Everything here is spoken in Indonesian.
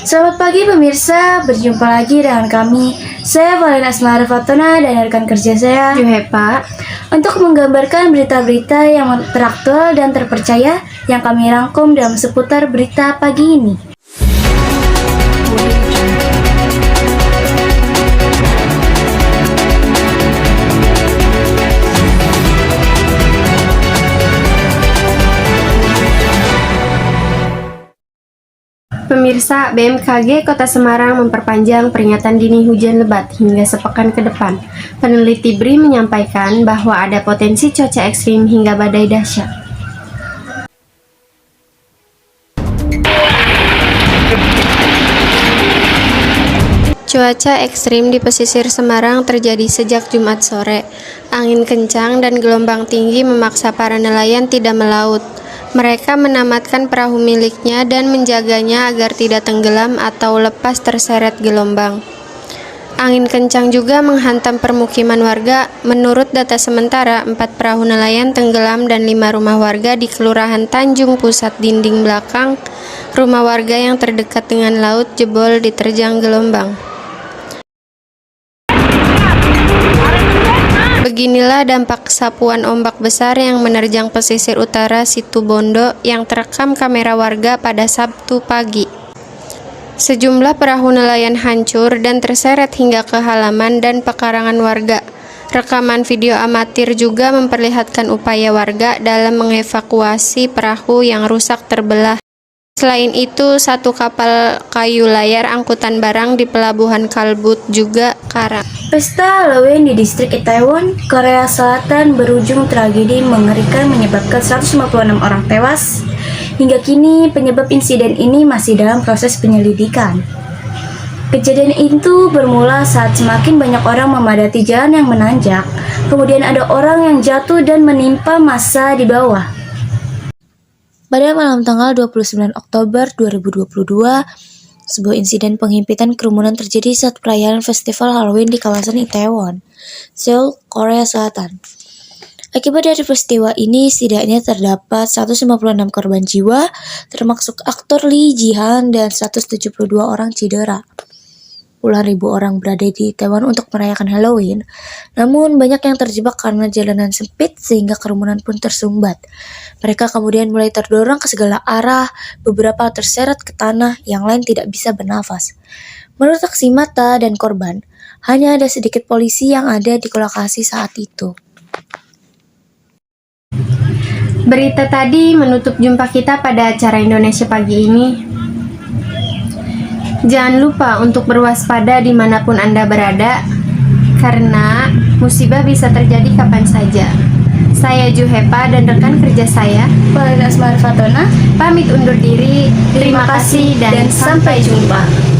Selamat pagi pemirsa, berjumpa lagi dengan kami. Saya Valena Asmara Fatona dan rekan kerja saya Juhepa untuk menggambarkan berita-berita yang teraktual dan terpercaya yang kami rangkum dalam seputar berita pagi ini. Pemirsa, BMKG Kota Semarang memperpanjang peringatan dini hujan lebat hingga sepekan ke depan. Peneliti BRI menyampaikan bahwa ada potensi cuaca ekstrim hingga badai dahsyat. Cuaca ekstrim di pesisir Semarang terjadi sejak Jumat sore. Angin kencang dan gelombang tinggi memaksa para nelayan tidak melaut. Mereka menamatkan perahu miliknya dan menjaganya agar tidak tenggelam atau lepas terseret gelombang. Angin kencang juga menghantam permukiman warga. Menurut data sementara, 4 perahu nelayan tenggelam dan 5 rumah warga di Kelurahan Tanjung Pusat Dinding Belakang, rumah warga yang terdekat dengan laut, jebol diterjang gelombang. Beginilah dampak sapuan ombak besar yang menerjang pesisir utara Situbondo yang terekam kamera warga pada Sabtu pagi. Sejumlah perahu nelayan hancur dan terseret hingga ke halaman dan pekarangan warga. Rekaman video amatir juga memperlihatkan upaya warga dalam mengevakuasi perahu yang rusak terbelah. Selain itu, satu kapal kayu layar angkutan barang di pelabuhan Kalbut juga karam. Pesta Halloween di distrik Itaewon, Korea Selatan berujung tragedi mengerikan menyebabkan 156 orang tewas. Hingga kini penyebab insiden ini masih dalam proses penyelidikan. Kejadian itu bermula saat semakin banyak orang memadati jalan yang menanjak. Kemudian ada orang yang jatuh dan menimpa massa di bawah. Pada malam tanggal 29 Oktober 2022, sebuah insiden penghimpitan kerumunan terjadi saat perayaan festival Halloween di kawasan Itaewon, Seoul, Korea Selatan. Akibat dari peristiwa ini, setidaknya terdapat 156 korban jiwa, termasuk aktor Lee Ji-han dan 172 orang cedera. Puluhan ribu orang berada di Itaewon untuk merayakan Halloween, namun banyak yang terjebak karena jalanan sempit sehingga kerumunan pun tersumbat. Mereka kemudian mulai terdorong ke segala arah, beberapa terseret ke tanah, yang lain tidak bisa bernafas. Menurut saksi mata dan korban, hanya ada sedikit polisi yang ada di lokasi saat itu. Berita tadi menutup jumpa kita pada acara Indonesia Pagi ini. Jangan lupa untuk berwaspada dimanapun Anda berada, karena musibah bisa terjadi kapan saja. Saya Juhepa dan rekan kerja saya, Valena Asmara Fatona, pamit undur diri. Terima kasih dan sampai jumpa.